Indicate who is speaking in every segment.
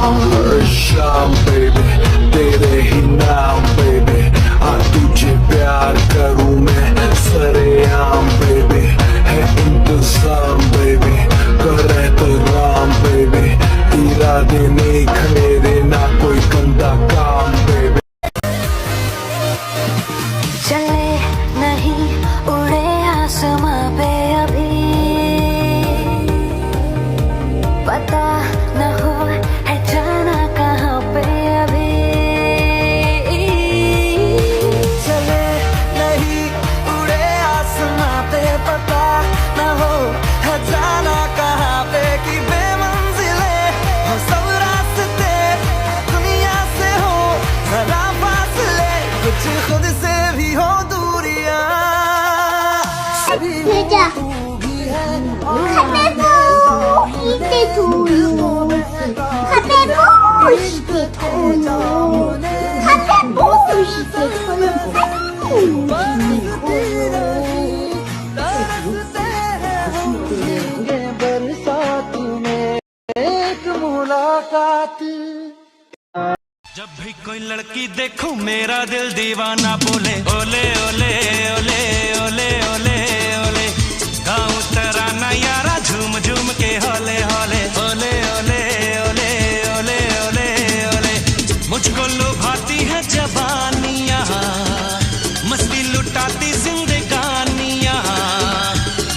Speaker 1: हर शाम बेबी तेरे ही नाम बेबी तुझे प्यार करूं मैं सरेआम बेबी है इंतजाम बेबी कर एहतराम बेबी इरादे नेक मेरे ना कोई गंदा काम बेबी
Speaker 2: चले नहीं उड़े आसमां पे अभी पता न हो है जाना कहाँ पे अभी
Speaker 3: चले नहीं उड़े आसमां पे पता न हो है जाना कहाँ पे कि बेमंजिले हो सब रास्ते दुनिया से हो जरा फासले कुछ खुद से भी हो दूरियां सभी तू भी है बरसात में एक मुलाकात।
Speaker 4: जब भी कोई लड़की देखूं मेरा दिल दीवाना बोले ओले ओले ओले ओले ओले ओले गाऊं तराना यारा झूम झूम के होले होले ओले ओले ओले ओले ओले ओले मुझको लुभाती है जवानियां मस्ती लुटाती जिंदगानियां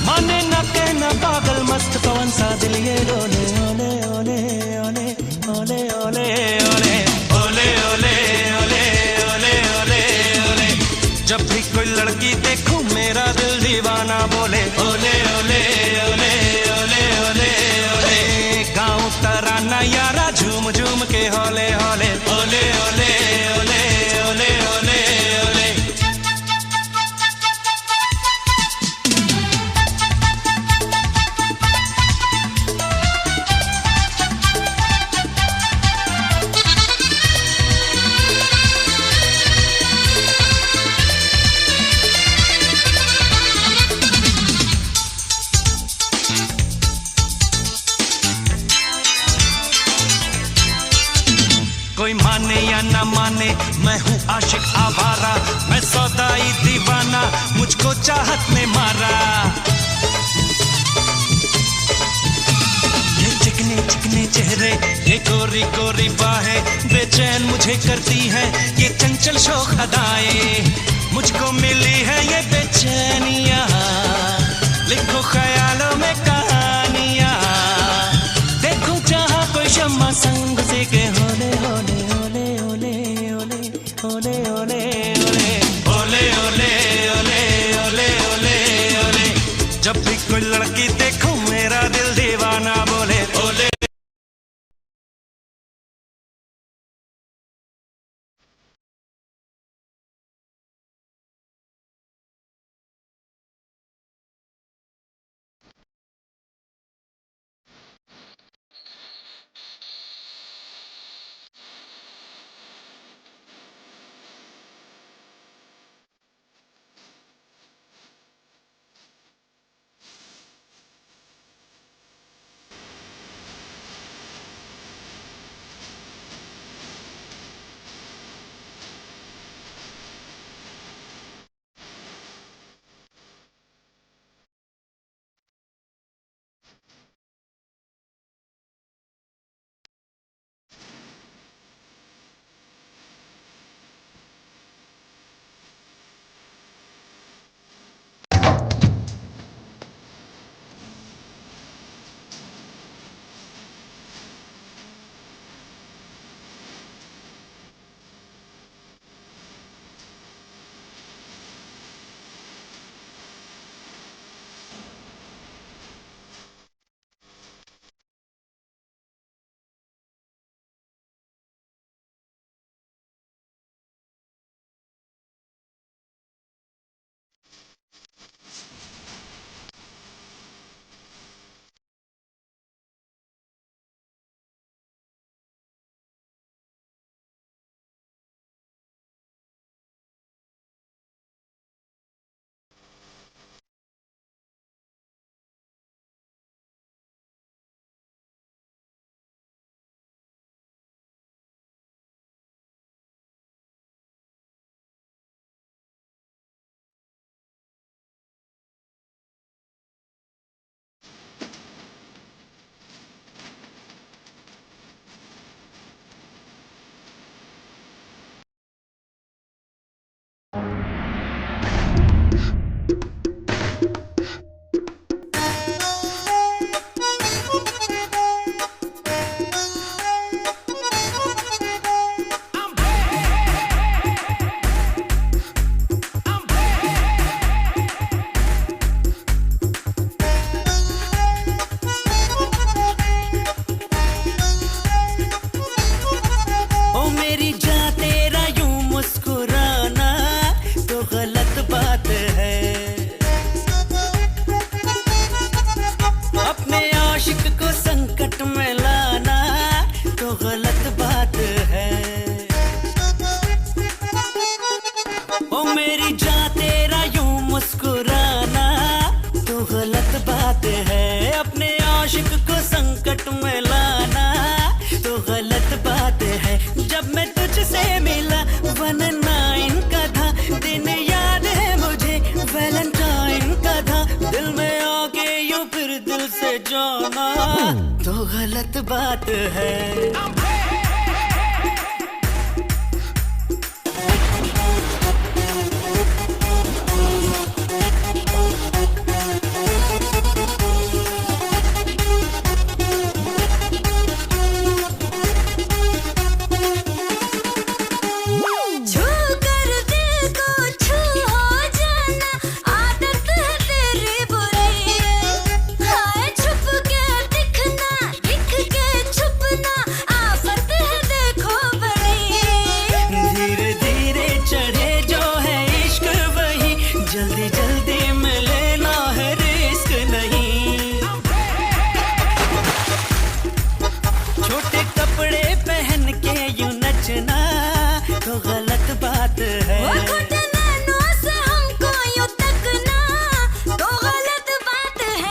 Speaker 4: माने न कहना पागल मस्त कौन सा दिल ये डोले ओले ओले ओले ओले ओले ओले ओले ओले ओले ओले ओले ओले जब भी कोई लड़की देखूं मेरा दिल दीवाना बोले ओले ओले ओले ओले ओले ओले गाऊं तराना यारा झूम झूम के होले होले ओले ओले ओले ओले ओले ओले कोई माने या ना माने मैं हूँ आशिक आवारा मैं सौदाई दीवाना मुझको चाहत ने मारा ये चिकने चिकने चेहरे ये गोरी गोरी बाहें बेचैन मुझे करती है ये चंचल शोख अदाएं मुझको मिली है ये बेचैनियाँ लिखो ख्यालों में कहानियाँ देखो जहाँ कोई शम्मा संग से के होले होले ओले ओले ओले ओले ओले ओले ओले ओले ओले ओले ओले जब भी कोई लड़की देखूं मेरा दिल दीवाना बोले ओले
Speaker 3: गलत बात है। ओ मेरी जान तेरा यूं मुस्कुराना तो गलत बात है। अपने आशिक को संकट में लाना तो गलत बात है। जब मैं तुझसे मिला 19 का था दिन, याद है मुझे वैलेंटाइन का था। दिल में आके यूं फिर दिल से जाना तो गलत बात है। तो गलत बात है। वो खोटे नैनों से हमको यूं तकना तो गलत बात है।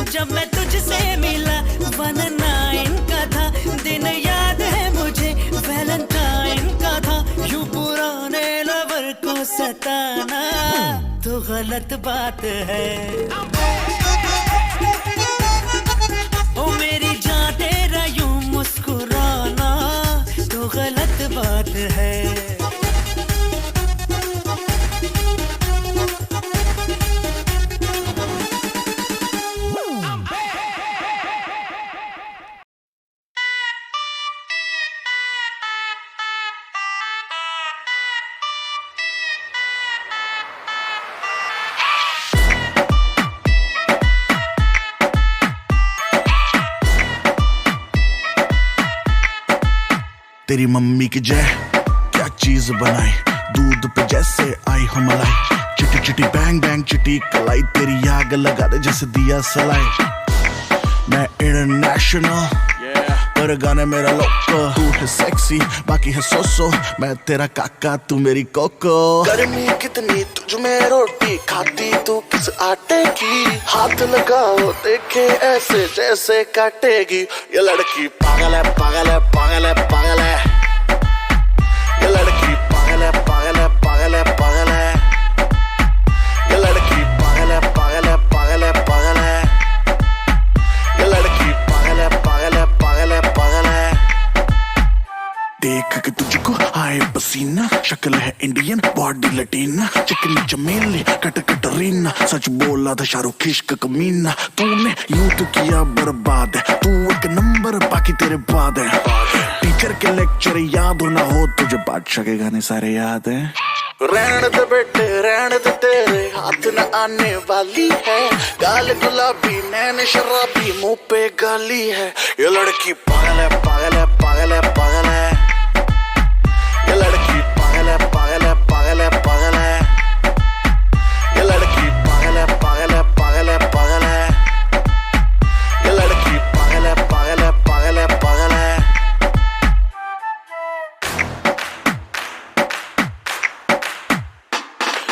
Speaker 3: जब मैं तुझसे मिला 19 का था दिन, याद है मुझे वैलेंटाइन का था। यूं पुराने लवर को सताना तो गलत बात है। ओ मेरी जान तेरा यूं मुस्कुराना तो गलत बात है।
Speaker 5: तेरी मम्मी की जय क्या चीज बनाई, दूध पे जैसे आई हो मलाई। चिटी चिटी बैंग बैंग चिटी कलाई, तेरी आग लगा दे जैसे दिया सलाई। मैं इंटरनेशनल पर गाने मेरा लोको। तू है सेक्सी बाकी है सोसो, मैं तेरा काका तू मेरी कोको। गर्मी कितनी तुझ में रोटी खाती तू किस आटे की। हाथ लगाओ देखे ऐसे जैसे काटेगी। ये लड़की पागल है पागल है पागल है पागल है। ये लड़की पागल है पागल है पागल है पागल है। ये लड़की पागल है पागल है पागल है पागल है। ये लड़की पागल है पागल है पागल है पागल है। देख के तुझको आए पसीना, शक्ल है इंडियन बॉडी लटीना। चिकनी चमेली कट कटरीना, सच बोला था शाहरुख इश्क कमीना। तूने यूं तो किया बर्बाद है, तू एक नंबर बाकी तेरे बाद है। टीचर के लेक्चर याद हो ना हो तुझे, बादशाह के गाने सारे याद हैं। रहने दे बेटे रहने दे, तेरे हाथ न आने वाली है। गाल गुलाबी नैन शराबी मुंह पे गाली है। ये लड़की पागल है पागल है पागल है पागल है। ये लड़की पागल है पागल है पागल है पागल है। ये लड़की पागल है पागल है पागल है पागल है। ये लड़की पागल है पागल है पागल है पागल है।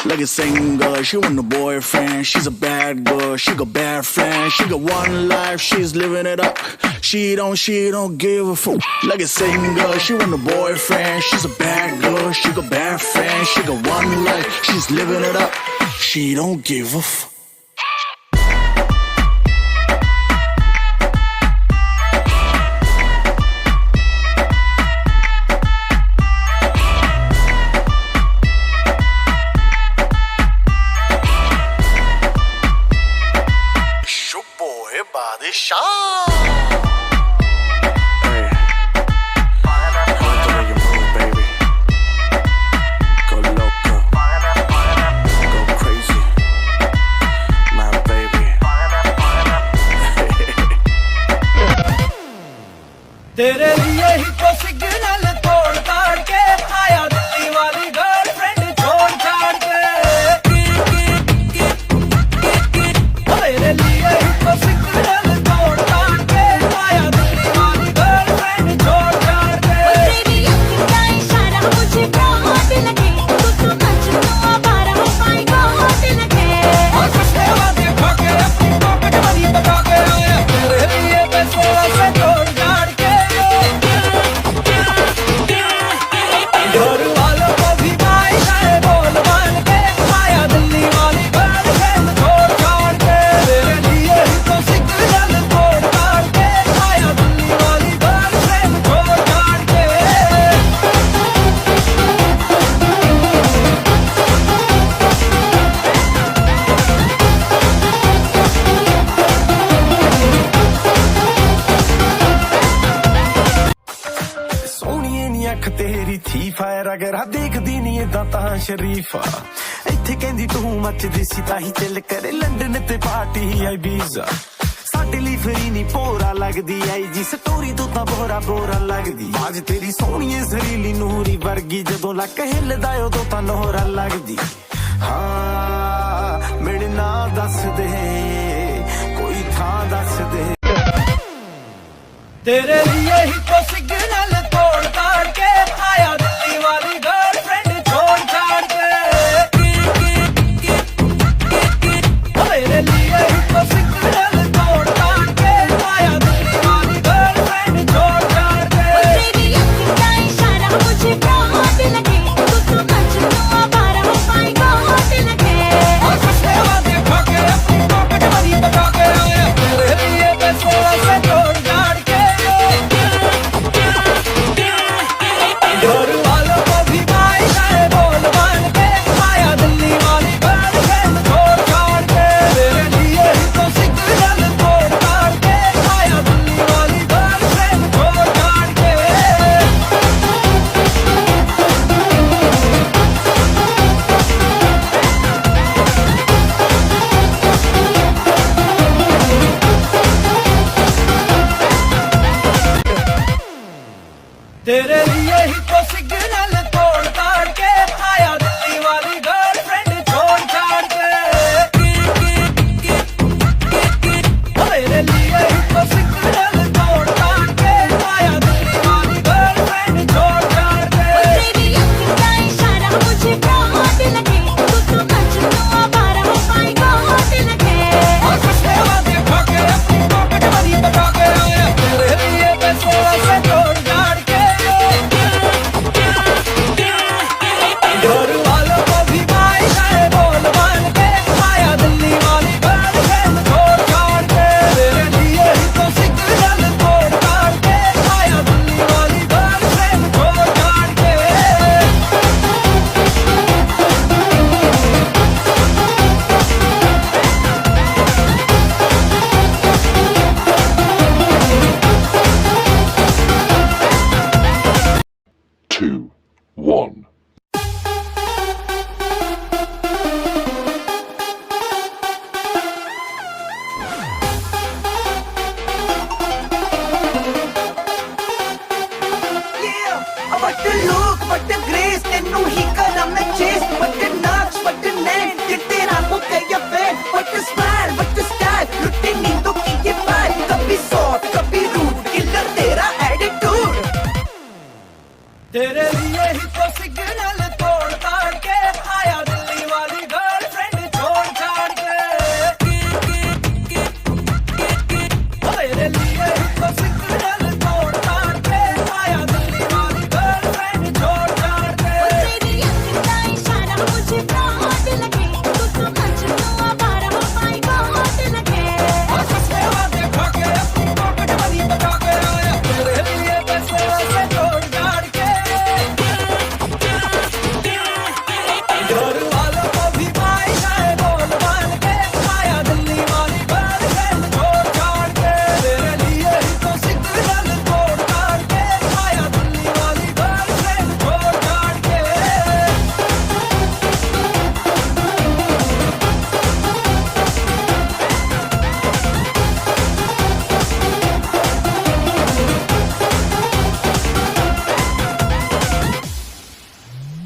Speaker 5: लगे singer, she want a boyfriend. She's a bad girl, she got bad friends. She got one life, she's living it up. She don't give a fuck. Like a singer, she want a boyfriend. She's a bad girl, she got bad friends. She got one life, she's living it up. She don't give a fuck.
Speaker 3: तेरे लिए ही तो signal तोड़ ताड़ के आया दिल्ली वाली girlfriend छोड़ छाड़ के तेरे लिए ही तो सिग्नल तोड़ ताड़ के आया दिल्ली वाली गर्लफ्रेंड छोड़ छाड़ के
Speaker 2: तेरी अखियों का इशारा मुझे बहुत लगे तू तो मजनू आवारा माय गॉड लगे
Speaker 3: और कुछ वादे खा के अपनी पॉकेट मनी बता के आया तेरे लिए पैसे से तोड़ छाड़ के घर वालों को भी भाई है बोल मान के आया दिल्ली वाली गर्लफ्रेंड छोड़ छाड़ के तेरे लिए ही तो सिग्नल तोड़ ताड़ के आया दिल्ली वाली गर्लफ्रेंड छोड़ छाड़ के ਸੋਹਣੀਏ ਨੀ ਅੱਖ ਤੇਰੀ ਥੀ ਫਾਇਰ ਅਗਰ ਆ ਦੇਖਦੀ ਨੀ ਏਦਾਂ ਤਾਂ ਸ਼ਰੀਫਾ ਇੱਥੇ ਕਹਿੰਦੀ ਤੂੰ ਮੱਚਦੀ ਸੀ ਤਾਂ ਹੀ ਚੱਲ ਕਰੇ ਲੰਡਨ ਤੇ ਪਾਰਟੀ ਆਈ ਵੀਜ਼ਾ ਸਾਡੇ ਲਈ ਫਰੀ ਨੀ ਪੋਰਾ ਲੱਗਦੀ ਆਈ ਜੀ ਸਟੋਰੀ ਤੋਂ ਤਾਂ ਬੋਰਾ ਲੱਗਦੀ ਬਾਜ ਤੇਰੀ ਸੋਹਣੀਏ ਜ਼ਰੀਲੀ ਨੂਰੀ ਵਰਗੀ ਜਦੋਂ ਲੱਕ ਹਿੱਲਦਾ ਉਦੋਂ ਤਾਂ ਲੋਹਰਾ ਲੱਗਦੀ ਹਾਂ ਮੇਰੇ ਨਾਂ ਦੱਸ ਦੇ ਕੋਈ ਥਾਂ ਦੱਸ ਦੇ तेरे लिए ही तो सिग्नल तोड़ ताड़ के आया दिल्ली वाली गर्लफ्रेंड छोड़ छाड़ के तेरे लिए ही तो सिग्नल तोड़ ताड़ के आया दिल्ली वाली गर्लफ्रेंड छोड़ छाड़ के
Speaker 2: तेरी अखियों का इशारा मुझे बहुत लगे तू तो मजनू आवारा माय गॉड लगे
Speaker 3: और कुछ वादे खा के अपनी पॉकेट मनी बता के आया तेरे लिए पैसे से तोड़ छाड़ के घर वालों को भी भाई है बोल मान के आया दिल्ली वाली गर्लफ्रेंड छोड़ छाड़ के तेरे लिए ही तो सिग्नल तोड़ ताड़ के आया दिल्ली वाली गर्लफ्रेंड छोड़ छाड़ के तेरे लिए ही तो सिग्नल तोड़ ताड़ के आया दिल्ली वाली गर्लफ्रेंड छोड़ छाड़ के तेरे लिए ही तो सिग्नल तोड़ ताड़ के आया दिल्ली वाली गर्लफ्रेंड छोड़ छाड़ के
Speaker 2: तेरी अखियों का इशारा मुझे बहुत लगे तू तो मजनू आवारा माय गॉड लगे
Speaker 3: और कुछ वादे खा के अपनी पॉकेट मनी बता के आया तेरे लिए पैसे से तोड़ छाड़ के घर वालों को भी भाई है बोल मान के आया दिल्ली वाली गर्लफ्रेंड छोड़ छाड़ के तेरे लिए ही तो सिग्नल तोड़ ताड़ के आया दिल्ली वाली गर्लफ्रेंड छोड़ छाड़ के
Speaker 1: Two, one.
Speaker 3: But the look, but the grace, ਤੈਨੂੰ ਹੀ ਕਰਾਂ ਮੈਂ chase, but the notch, but the name, ये तेरा हो गया fan, but the smile, but the style, लुटे नींदों की ये vibe, कभी soft, कभी rude, killer तेरा attitude. तेरे लिए ही तो सिग्नल तोड़ ताड़ के आया दिल्ली वाली गर्ल तेरे लिए ही तो सिग्नल तोड़ ताड़ के आया दिल्ली वाली गर्लफ्रेंड छोड़ छाड़ के।
Speaker 2: तेरी आँख का इशारा मुझे बहुत लगे, तू तो मजनू आवारा हो माय गॉड लगे।
Speaker 3: सस्ते वादे खा के अपनी पॉकेट मनी बचा के आया तेरे लिए पैसे वैसे जोड़ जाड़ के। घर वालों को भी पाई जाए बोल बाल के आया दिल्ली वाली गर्लफ्रेंड छोड़ छाड़ के। तेरे लिए ही तो सिग्नल तोड़ ताड़ के आया दिल्ली वाली गर्लफ्रेंड छोड़ छाड़ के।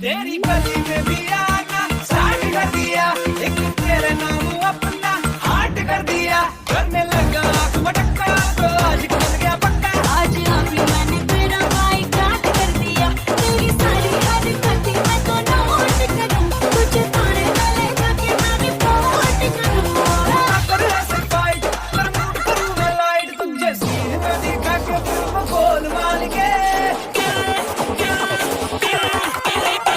Speaker 3: तेरी गली में भी आना स्टार्ट कर दिया, एक तेरे नाम अपना हार्ट कर दिया। करने लगा आँख मटक्का तो आज बन गया पक्का।
Speaker 2: आज अभी मैंने तेरा बाई काट कर दिया, तेरी सारी हरकतें मैं तो नोट करूं, तुझे तारे तले जाके मैं रिपोर्ट करूं।
Speaker 3: कर ऐसे फाइट कर मूड करूं मैं लाइट, तुझे सीन में दिखा के फिल्म गोल मार के।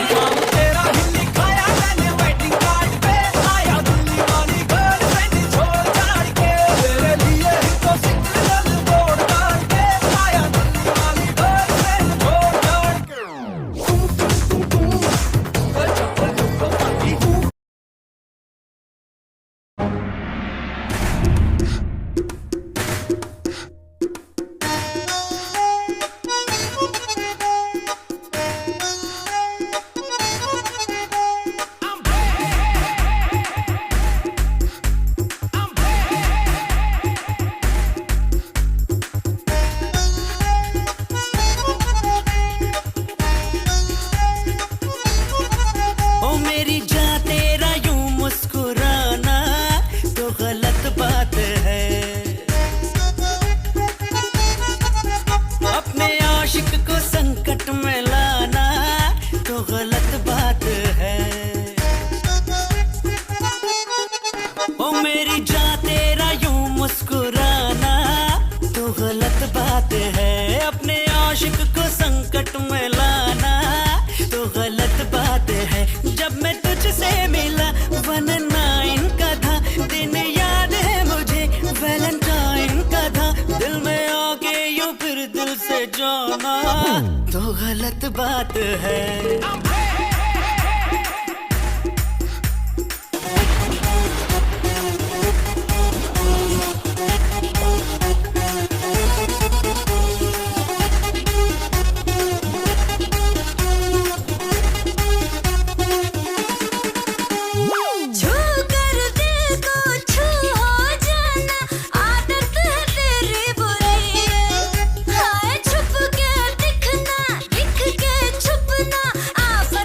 Speaker 3: नाम तेरा ही लिखाया मैंने वेटिंग कार्ड पे, आया दिल्ली वाली गर्लफ्रेंड छोड़ छाड़ के। तेरे लिए ही तो सिग्नल तोड़ ताड़ के आया दिल्ली वाली गर्लफ्रेंड छोड़ छाड़ के।
Speaker 6: ओ मेरी जान तेरा यूं मुस्कुराना तो गलत बात है, अपने आशिक को संकट में लाना तो गलत बात है। ओ मेरी जान तेरा यूं मुस्कुराना तो गलत बात है, अपने आशिक को संकट में लाना तो गलत बात है। जब मैं तुझसे मिला 19 का था दिन, याद है मुझे वैलेंटाइन का था। दिल में आके यूं फिर दिल से जाना तो गलत बात है।
Speaker 2: छू कर दिल को छू हो जाना, आदत है तेरी बुरी। हाय छुप के दिखना, दिख के छुपना, आफत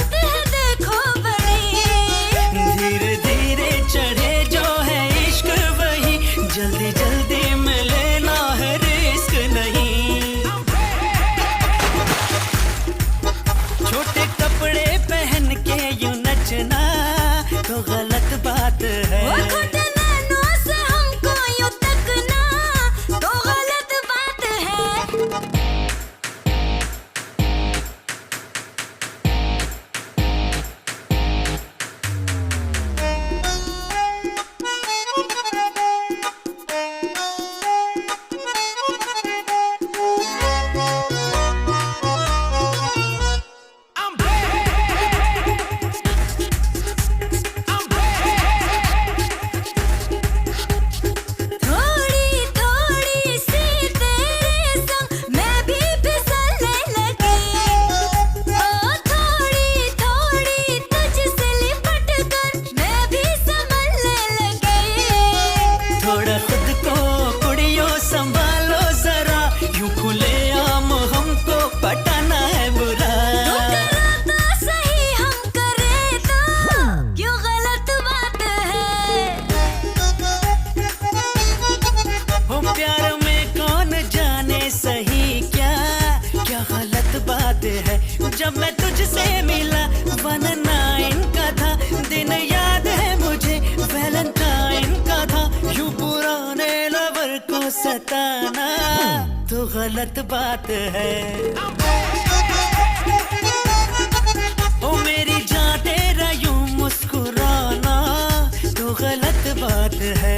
Speaker 6: तो गलत बात है। ओ मेरी जान तेरा यूं मुस्कुराना तो गलत बात है।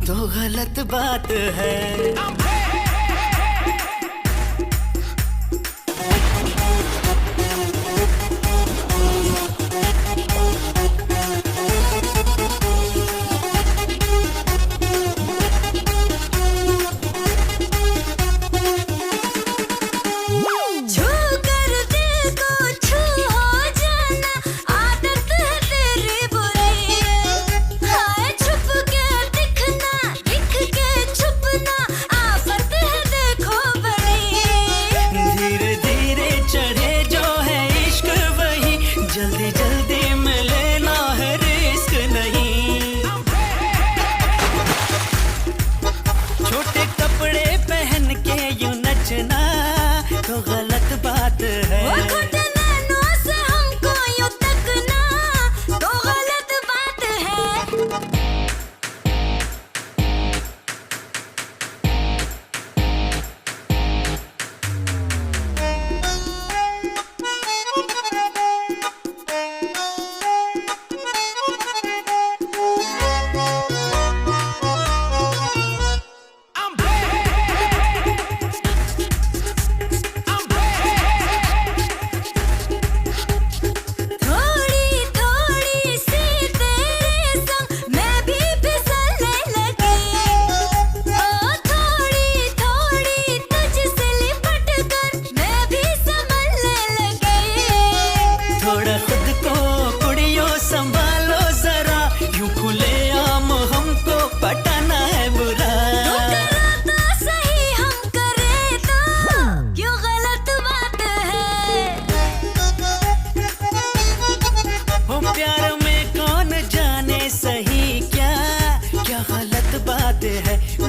Speaker 6: तो गलत बात है।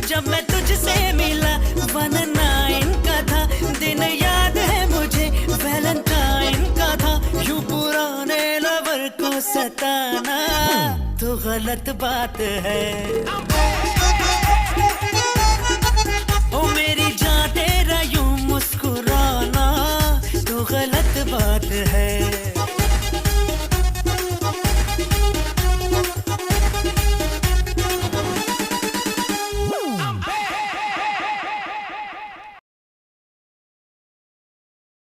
Speaker 6: जब मैं तुझसे मिला 19 का था दिन याद है मुझे वैलेंटाइन का था यूं पुराने लवर को सताना तो गलत बात है। ओ मेरी जान तेरा यूं मुस्कुराना तो गलत बात है।